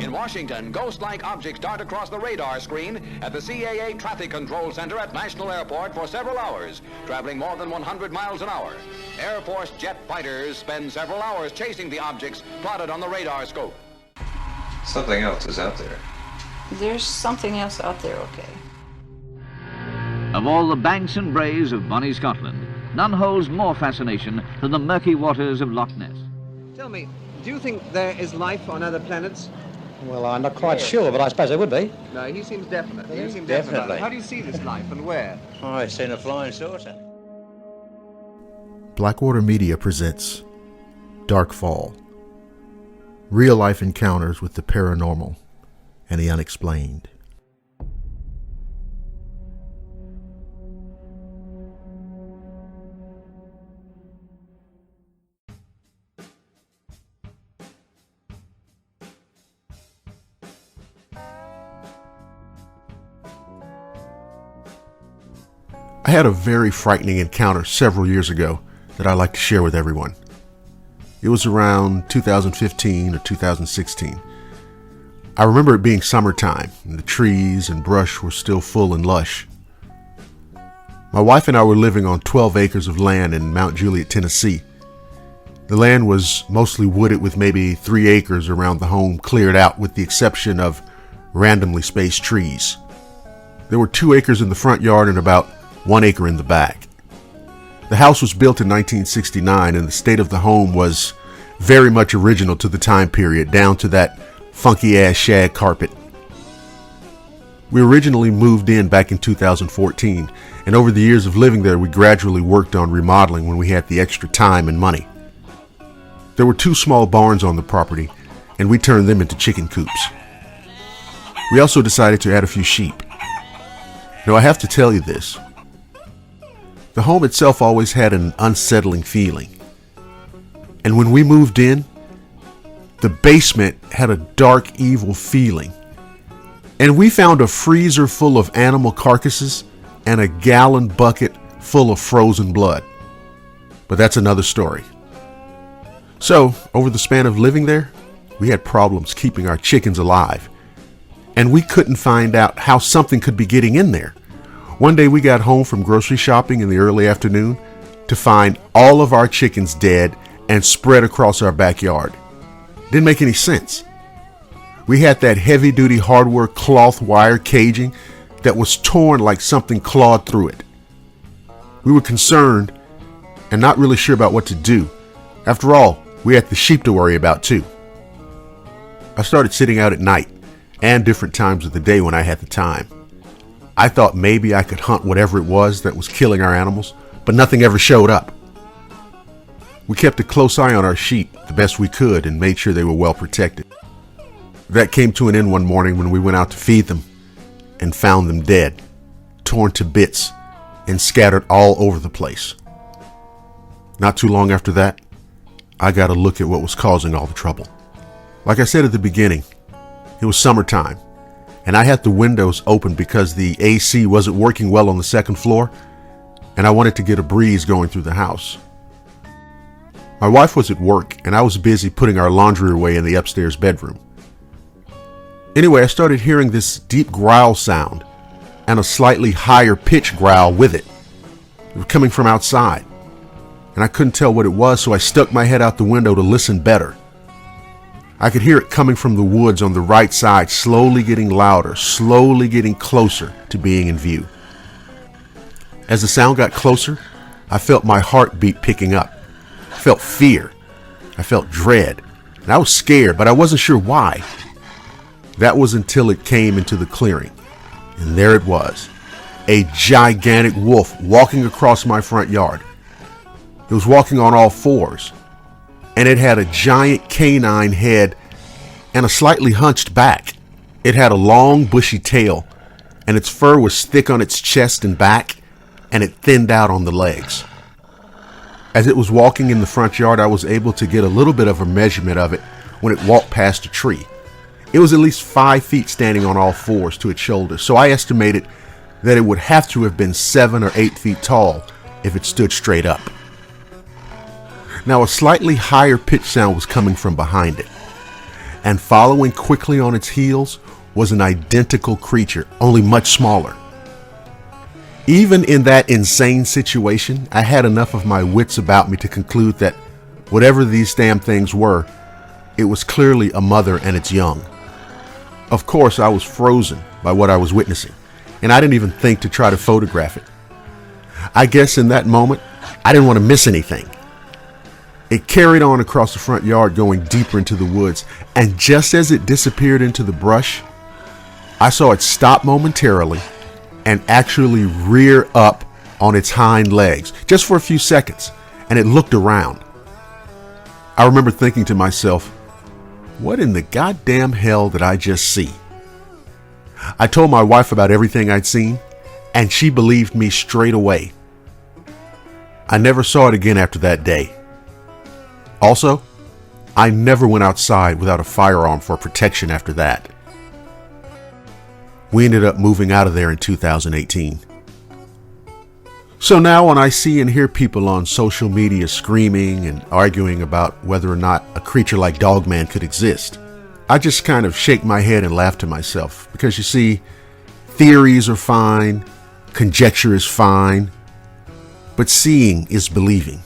In Washington, ghost-like objects dart across the radar screen at the CAA Traffic Control Center at National Airport for several hours, traveling more than 100 miles an hour. Air Force jet fighters spend several hours chasing the objects plotted on the radar scope. Something else is out there. There's something else out there, okay. Of all the banks and braes of bonny Scotland, none holds more fascination than the murky waters of Loch Ness. Tell me, do you think there is life on other planets? Well, I'm not quite sure, but I suppose there would be. No, he seems definite. You seem Definitely. definite about it. How do you see this life and where? Oh, I've seen a flying saucer. Blackwater Media presents Darkfall. Real-life encounters with the paranormal and the unexplained. I had a very frightening encounter several years ago that I'd like to share with everyone. It was around 2015 or 2016. I remember it being summertime and the trees and brush were still full and lush. My wife and I were living on 12 acres of land in Mount Juliet, Tennessee. The land was mostly wooded with maybe 3 acres around the home cleared out with the exception of randomly spaced trees. There were 2 acres in the front yard and about 1 acre in the back. The house was built in 1969 and the state of the home was very much original to the time period, down to that funky ass shag carpet. We originally moved in back in 2014, and over the years of living there we gradually worked on remodeling when we had the extra time and money. There were 2 small barns on the property and we turned them into chicken coops. We also decided to add a few sheep. Now I have to tell you this. The home itself always had an unsettling feeling. And when we moved in, the basement had a dark, evil feeling. And we found a freezer full of animal carcasses and a gallon bucket full of frozen blood. But that's another story. So, over the span of living there, we had problems keeping our chickens alive. And we couldn't find out how something could be getting in there. One day we got home from grocery shopping in the early afternoon to find all of our chickens dead and spread across our backyard. Didn't make any sense. We had that heavy-duty hardware cloth wire caging that was torn like something clawed through it. We were concerned and not really sure about what to do. After all, we had the sheep to worry about too. I started sitting out at night and different times of the day when I had the time. I thought maybe I could hunt whatever it was that was killing our animals, but nothing ever showed up. We kept a close eye on our sheep the best we could and made sure they were well protected. That came to an end one morning when we went out to feed them and found them dead, torn to bits, and scattered all over the place. Not too long after that, I got a look at what was causing all the trouble. Like I said at the beginning, it was summertime. And I had the windows open because the AC wasn't working well on the second floor, and I wanted to get a breeze going through the house. My wife was at work, and I was busy putting our laundry away in the upstairs bedroom. Anyway, I started hearing this deep growl sound, and a slightly higher pitch growl with it. It was coming from outside, and I couldn't tell what it was, so I stuck my head out the window to listen better. I could hear it coming from the woods on the right side, slowly getting louder, slowly getting closer to being in view. As the sound got closer, I felt my heartbeat picking up. I felt fear. I felt dread. And I was scared, but I wasn't sure why. That was until it came into the clearing. And there it was, a gigantic wolf walking across my front yard. It was walking on all fours. And it had a giant canine head and a slightly hunched back. It had a long bushy tail, and its fur was thick on its chest and back, and it thinned out on the legs. As it was walking in the front yard, I was able to get a little bit of a measurement of it when it walked past a tree. It was at least 5 feet standing on all fours to its shoulders, so I estimated that it would have to have been 7 or 8 feet tall if it stood straight up. Now, a slightly higher pitch sound was coming from behind it. and following quickly on its heels was an identical creature, only much smaller. Even in that insane situation, I had enough of my wits about me to conclude that whatever these damn things were, it was clearly a mother and its young. Of course, I was frozen by what I was witnessing, and I didn't even think to try to photograph it. I guess in that moment, I didn't want to miss anything. It carried on across the front yard, going deeper into the woods, and just as it disappeared into the brush, I saw it stop momentarily and actually rear up on its hind legs, just for a few seconds, and it looked around. I remember thinking to myself, what in the goddamn hell did I just see? I told my wife about everything I'd seen, and she believed me straight away. I never saw it again after that day. Also, I never went outside without a firearm for protection after that. We ended up moving out of there in 2018. So now when I see and hear people on social media screaming and arguing about whether or not a creature like Dogman could exist, I just kind of shake my head and laugh to myself, because you see, theories are fine, conjecture is fine, but seeing is believing.